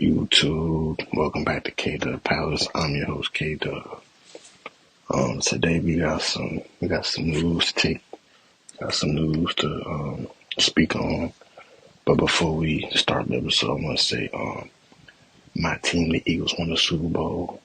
YouTube? Welcome back to K Dub Palace. I'm your host K Dub. Today we got some news to speak on. But before we start the episode, I want to say my team, the Eagles, won the Super Bowl.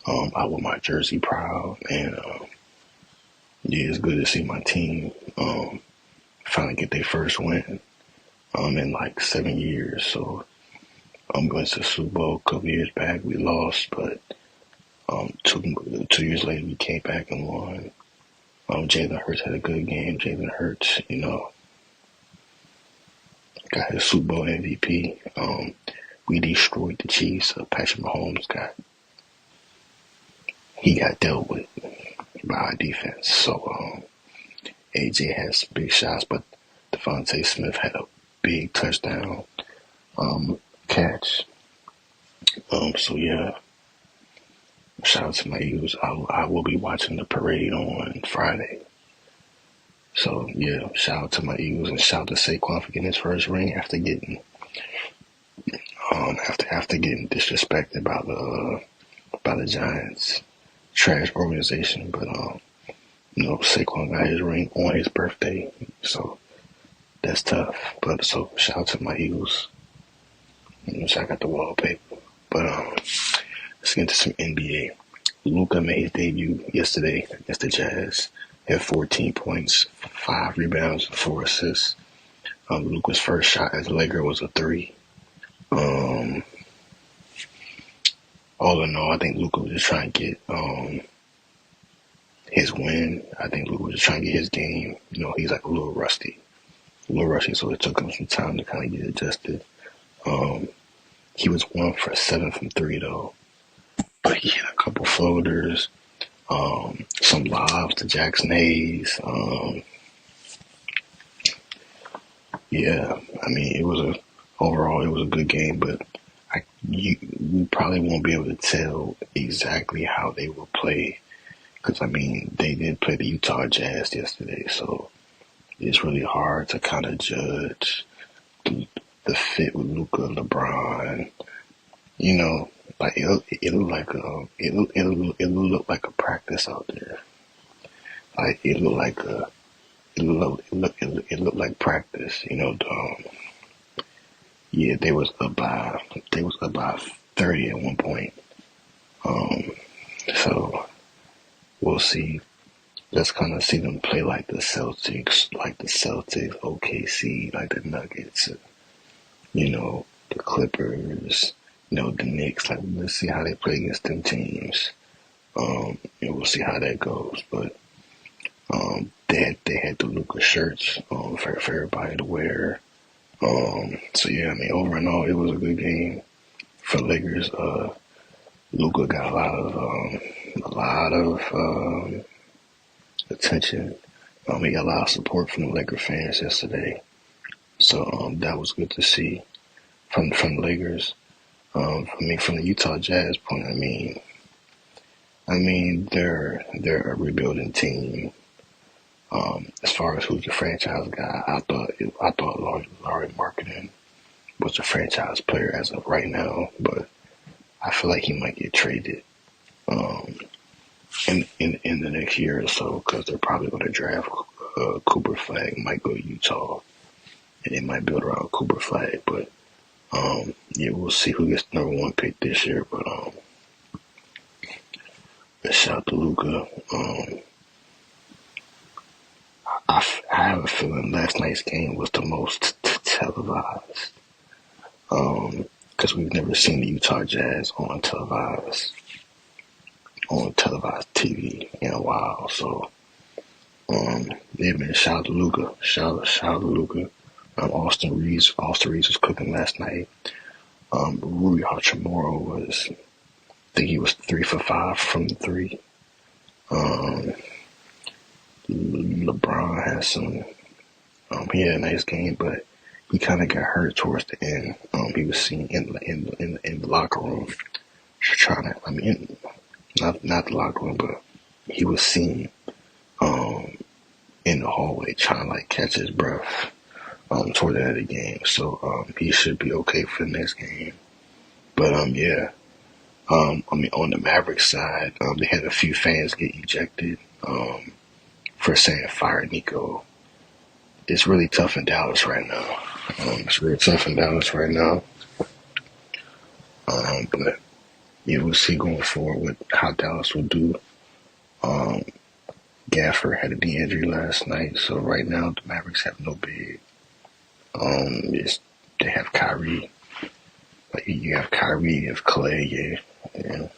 I wore my jersey proud, and yeah, it's good to see my team finally get their first win in like 7 years. So I'm going to the Super Bowl a couple years back. We lost, but 2 years later we came back and won. Jalen Hurts had a good game. Jalen Hurts, got his Super Bowl MVP. We destroyed the Chiefs. Patrick Mahomes got dealt with by our defense. So AJ had some big shots, but Devontae Smith had a big touchdown catch. So yeah, shout out to my Eagles. I will be watching the parade on Friday. So yeah, shout out to my Eagles and shout out to Saquon for getting his first ring after getting disrespected by the Giants trash organization. But Saquon got his ring on his birthday, so that's tough. But so shout out to my Eagles. So I got the wallpaper. But let's get into some NBA. Luka made his debut yesterday against the Jazz. Had 14 points, 5 rebounds, 4 assists. Luka's first shot as a Laker was a 3. All in all, I think Luka was just trying to get his win. I think Luka was just trying to get his game. He's like a little rusty, so it took him some time to kind of get adjusted. He was 1 for 7 from 3 though, but he hit a couple floaters, some lobs to Jackson Hayes. Yeah, I mean overall it was a good game, but we probably won't be able to tell exactly how they will play because they did play the Utah Jazz yesterday, so it's really hard to kind of judge the fit with Luka, LeBron. Like it looked like a practice out there. Like it looked like practice. Yeah, they was up by 30 at one point. So we'll see. Let's kind of see them play like the Celtics, OKC, like the Nuggets, the Clippers, the Knicks. Like, let's see how they play against them teams. And we'll see how that goes. But they had the Luka shirts for everybody to wear. So yeah, over and all, it was a good game for Lakers. Luka got a lot of attention. He got a lot of support from the Laker fans yesterday. So that was good to see from the Lakers. From the Utah Jazz point, they're a rebuilding team. As far as who's the franchise guy, I thought Larry Marketing was the franchise player as of right now, but I feel like he might get traded in the next year or so because they're probably going to draft Cooper Flag, might go to Utah, and they might build around Cooper Flag. But yeah, we'll see who gets the number 1 pick this year. But shout out to Luka. I have a feeling last night's game was the most televised. Because we've never seen the Utah Jazz on televised TV in a while. So, yeah, man, shout out to Luka. Shout out to Luka. Austin Reeves was cooking last night. Rui Hachimura I think he was 3 for 5 from the 3. LeBron had he had a nice game, but he kind of got hurt towards the end. He was seen in the locker room trying to, not the locker room, but he was seen in the hallway trying to catch his breath toward the end of the game. So he should be okay for the next game. But yeah. On the Mavericks side, they had a few fans get ejected for saying "fire Nico." It's really tough in Dallas right now. It's really tough in Dallas right now. But yeah, we'll see going forward what how Dallas will do. Um, Gafford had a knee injury last night, so right now the Mavericks have no big. They have Kyrie. Like you have Kyrie, you have Clay, yeah, and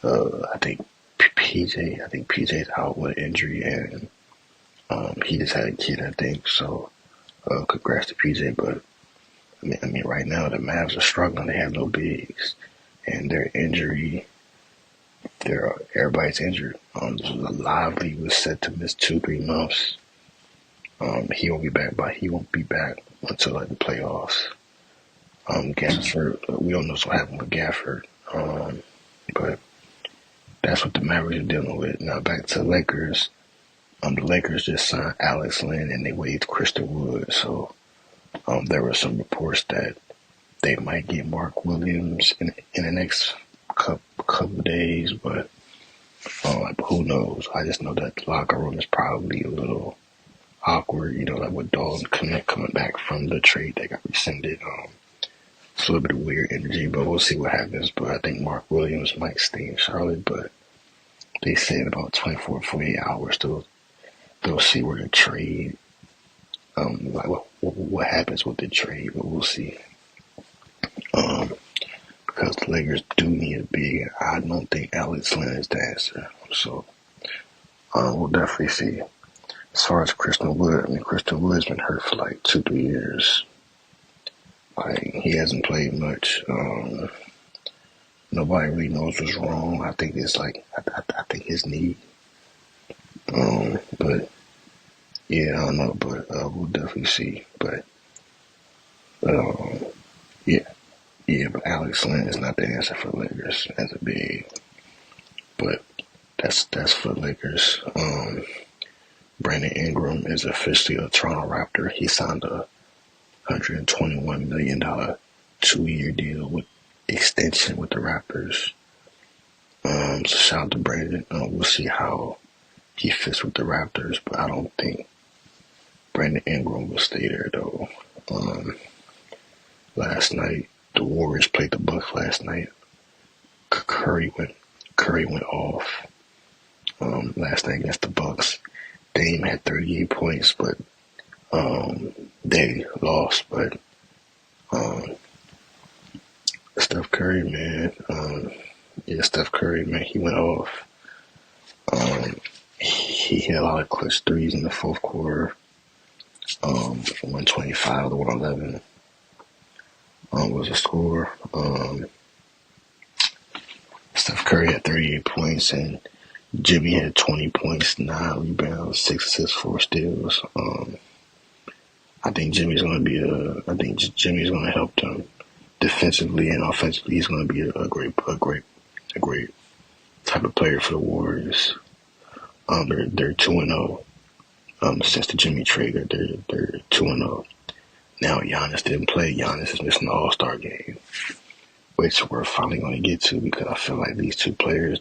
I think PJ. I think PJ's out with injury, and he just had a kid, I think. So congrats to PJ. But I mean, right now the Mavs are struggling. They have no bigs, and their injury. Everybody's injured. Lively was set to miss 2-3 months. He won't be back until like the playoffs. Gafford, we don't know what's happening with Gafford. But that's what the Mavericks are dealing with. Now back to the Lakers. The Lakers just signed Alex Len and they waived Christian Wood. So there were some reports that they might get Mark Williams in the next couple of days, but who knows? I just know that the locker room is probably a little awkward, like with Dalton Connect coming back from the trade that got rescinded. It's a little bit of weird energy, but we'll see what happens. But I think Mark Williams might stay in Charlotte, but they say in about 24, 48 hours they'll see where the trade, like what happens with the trade, but we'll see. Because the Lakers do need a big. I don't think Alex Len is the answer. So we'll definitely see. As far as Christian Wood, Christian Wood's been hurt for like 2-3 years. Like he hasn't played much. Nobody really knows what's wrong. I think it's like I think his knee. But yeah, I don't know. But we'll definitely see. But yeah. Yeah, but Alex Len is not the answer for Lakers as a big. But that's for Lakers. Brandon Ingram is officially a Toronto Raptor. He signed a $121 million 2-year deal with extension with the Raptors. So shout out to Brandon. We'll see how he fits with the Raptors, but I don't think Brandon Ingram will stay there though. Last night, the Warriors played the Bucks last night. Curry went off last night against the Bucks. Dame had 38 points, but they lost. But Steph Curry, man, Steph Curry, man, he went off. He hit a lot of clutch threes in the fourth quarter. 125 to 111 was the score. Steph Curry had 38 points, and Jimmy had 20 points, 9 rebounds, 6 assists, 4 steals. I think Jimmy's going to help them defensively and offensively. He's going to be a great type of player for the Warriors. They're 2-0. Since the Jimmy trade, they're 2-0. Now Giannis didn't play. Giannis is missing the All-Star game, which we're finally going to get to because I feel like these two players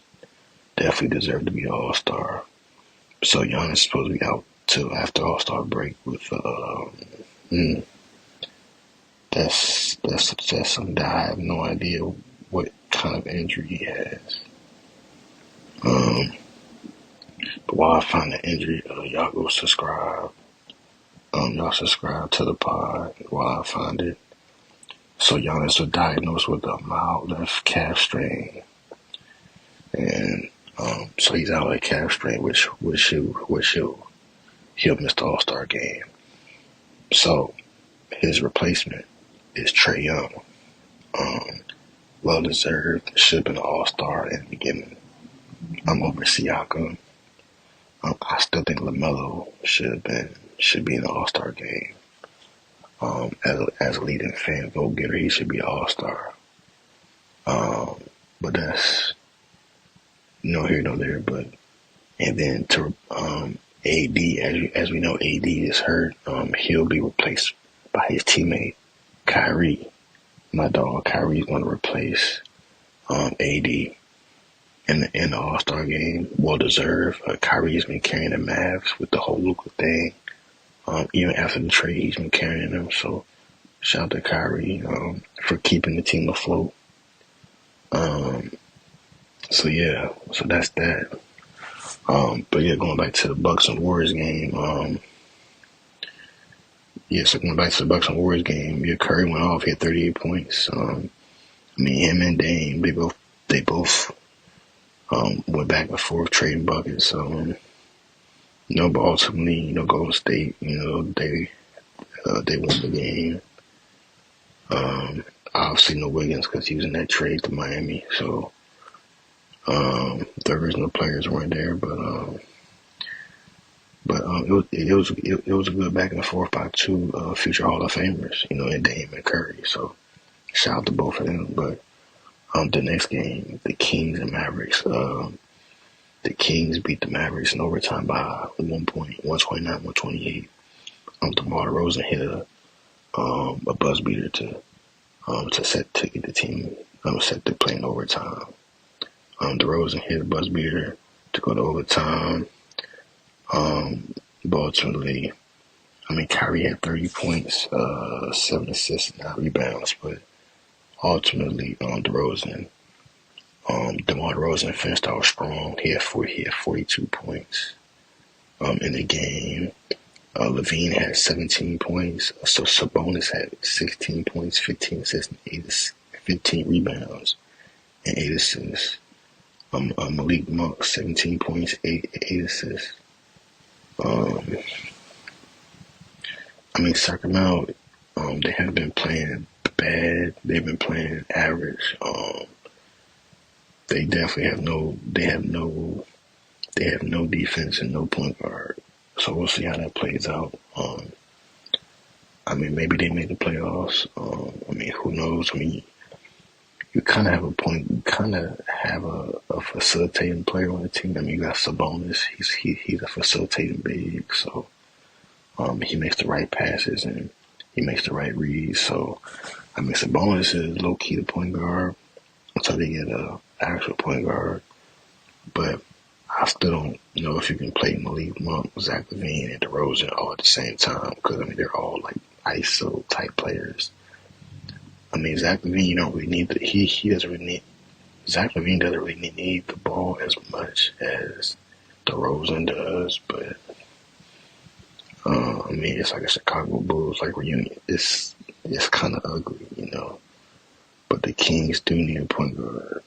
definitely deserve to be an All-Star. So Giannis is supposed to be out till after All-Star break with that's something that I have no idea what kind of injury he has. But while I find the injury, y'all go subscribe. Y'all subscribe to the pod while I find it. So Giannis was diagnosed with a mild left calf strain, and so he's out of the calf strain, which he'll miss the All-Star game. So his replacement is Trae Young. Well deserved, should have been an All-Star in the beginning. I'm over Siakam. I still think LaMelo should be in the All-Star game. As a leading fan vote getter, he should be an All-Star. But that's no here, no there. But and then to AD, as we know, AD is hurt. He'll be replaced by his teammate Kyrie. my dog Kyrie's going to replace AD in the All-Star game. Well deserved. Kyrie's been carrying the Mavs with the whole Luka thing. Even after the trade, he's been carrying them. So shout out to Kyrie for keeping the team afloat. So yeah, so that's that. But yeah, going back to the Bucks and Warriors game. So going back to the Bucks and Warriors game, yeah, Curry went off, hit 38 points. I mean, him and Dame, they both went back and forth trading buckets. But ultimately, Golden State, they won the game. Obviously, no Wiggins because he was in that trade to Miami. So the original players weren't there, but it was a good back and forth by two future Hall of Famers, and Dame and Curry. So shout out to both of them. But the next game, the Kings and Mavericks. The Kings beat the Mavericks in overtime by 1 point, 129-128. DeMar DeRozan hit a buzz beater to get the team set to play in overtime. DeRozan hit a buzz beater to go to overtime. But ultimately, Kyrie had 30 points, 7 assists, and 9 rebounds. But ultimately, DeMar DeRozan finished out strong. He had 42 points in the game. Levine had 17 points. So Sabonis had 16 points, 15 assists, and 15 rebounds, and 8 assists. Malik Monk, 17 points, 8 assists. Sacramento, they haven't been playing bad. They've been playing average. They definitely have no defense and no point guard. So we'll see how that plays out. Maybe they make the playoffs. Who knows? You kind of have a point. You kind of have a facilitating player on the team. You got Sabonis. He's a facilitating big. So he makes the right passes and he makes the right reads. So Sabonis is low key the point guard until they get a actual point guard. But I still don't know if you can play Malik Monk, Zach LaVine, and DeRozan all at the same time because they're all like ISO type players. Zach LaVine, you don't really need he doesn't really need. Zach LaVine doesn't really need the ball as much as DeRozan does, but it's like a Chicago Bulls like reunion. It's kind of ugly, But the Kings do need a point guard.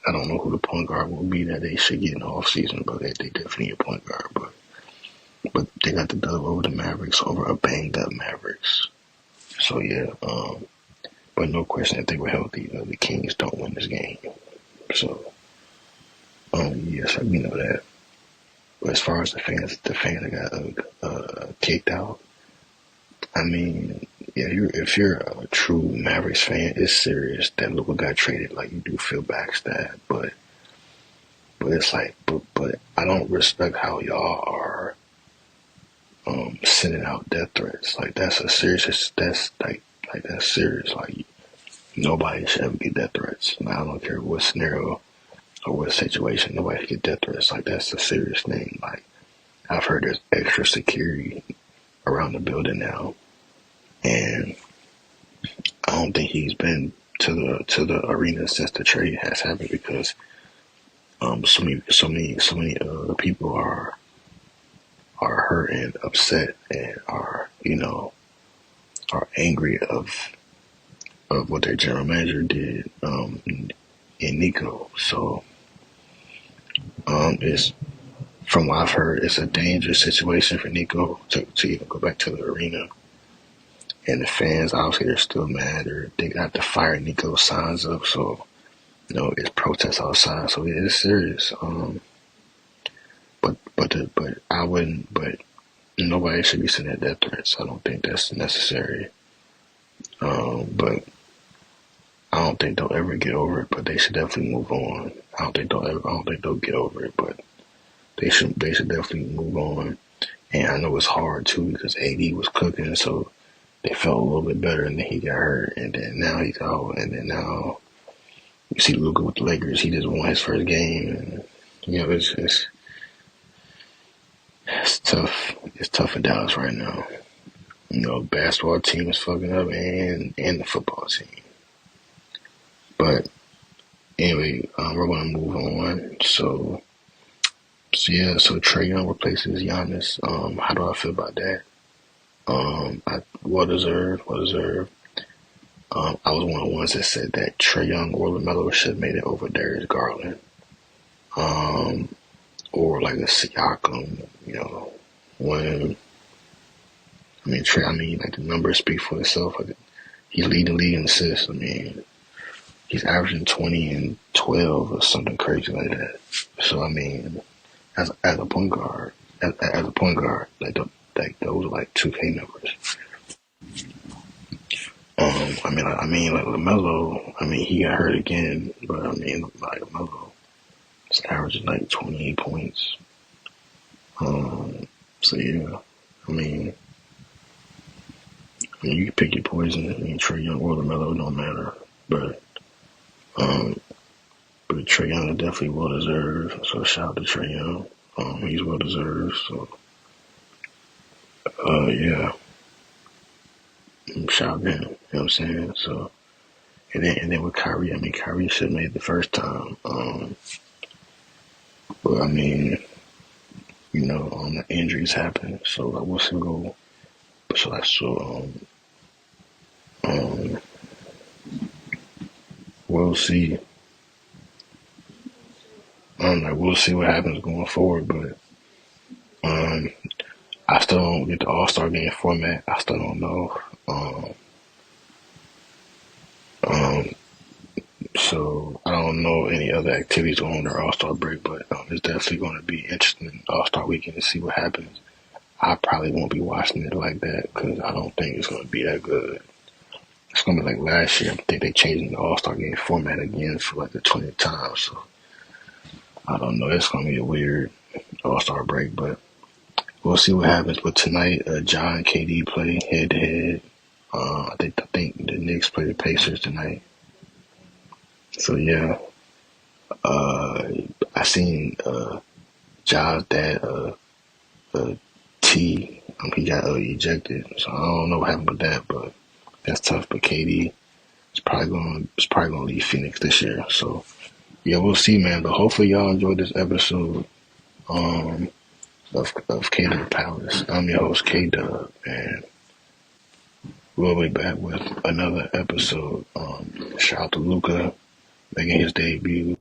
I don't know who the point guard will be that they should get in the offseason, but they definitely need a point guard. But they got the dub over the Mavericks, over a banged up Mavericks. So yeah, but no question if they were healthy, the Kings don't win this game. So yes, we know that. But as far as the fans that got kicked out, if you're a true Mavericks fan, it's serious that Luka got traded. Like, you do feel backstabbed, but it's like, but I don't respect how y'all are sending out death threats. Like, that's serious. Like, nobody should ever get death threats. I don't care what scenario or what situation, nobody should get death threats. Like, that's a serious thing. Like, I've heard there's extra security around the building now. And I don't think he's been to the arena since the trade has happened because so many people are hurt and upset and are angry of what their general manager did in Nico. So it's, from what I've heard, it's a dangerous situation for Nico to even go back to the arena. And the fans, obviously, they're still mad. They got the fire Nico signs up, so it's protests outside. So it is serious. But I wouldn't. But nobody should be sending death threats. I don't think that's necessary. But I don't think they'll ever get over it. But they should definitely move on. I don't think they'll get over it. But they should definitely move on. And I know it's hard too because AD was cooking, so they felt a little bit better, and then he got hurt, and then now he's out, and then now you see Luka with the Lakers. He just won his first game, and it's tough. It's tough in Dallas right now. Basketball team is fucking up, and the football team. But anyway, we're gonna move on. So Trae Young replaces Giannis. How do I feel about that? Well deserved, well deserved. I was one of the ones that said that Trae Young or LaMelo should have made it over Darius Garland, or like a Siakam. When Trae. Like the numbers speak for itself. Like, he's leading the league in assists. He's averaging 20 and 12 or something crazy like that. So as a point guard, as a point guard, like those are like 2K numbers. Like LaMelo, he got hurt again, but like LaMelo is averaging like 28 points. So yeah, you can pick your poison. Trae Young or LaMelo, don't matter. But Trae Young is definitely well deserved. So shout out to Trae Young. He's well deserved. So yeah, shout out to him. You know what I'm saying? So and then with Kyrie, Kyrie should have made it the first time. But the injuries happen. So like, what's the goal? We'll see. We'll see what happens going forward, but I still don't get the All-Star game format. I still don't know. So I don't know any other activities going on their All-Star break, but it's definitely going to be interesting All-Star weekend to see what happens. I probably won't be watching it like that because I don't think it's going to be that good. It's going to be like last year. I think they changing the All-Star game format again for like the 20th time. So I don't know. It's going to be a weird All-Star break, but we'll see what happens. But tonight, John and KD play head-to-head. I think the Knicks play the Pacers tonight. So yeah, I seen Ja's dad, T. He got ejected. So I don't know what happened with that, but that's tough. But KD is probably gonna leave Phoenix this year. So yeah, we'll see, man. But hopefully y'all enjoyed this episode of K Dub Palace. I'm your host K Dub, and we'll be back with another episode. Shout out to Luka making his debut.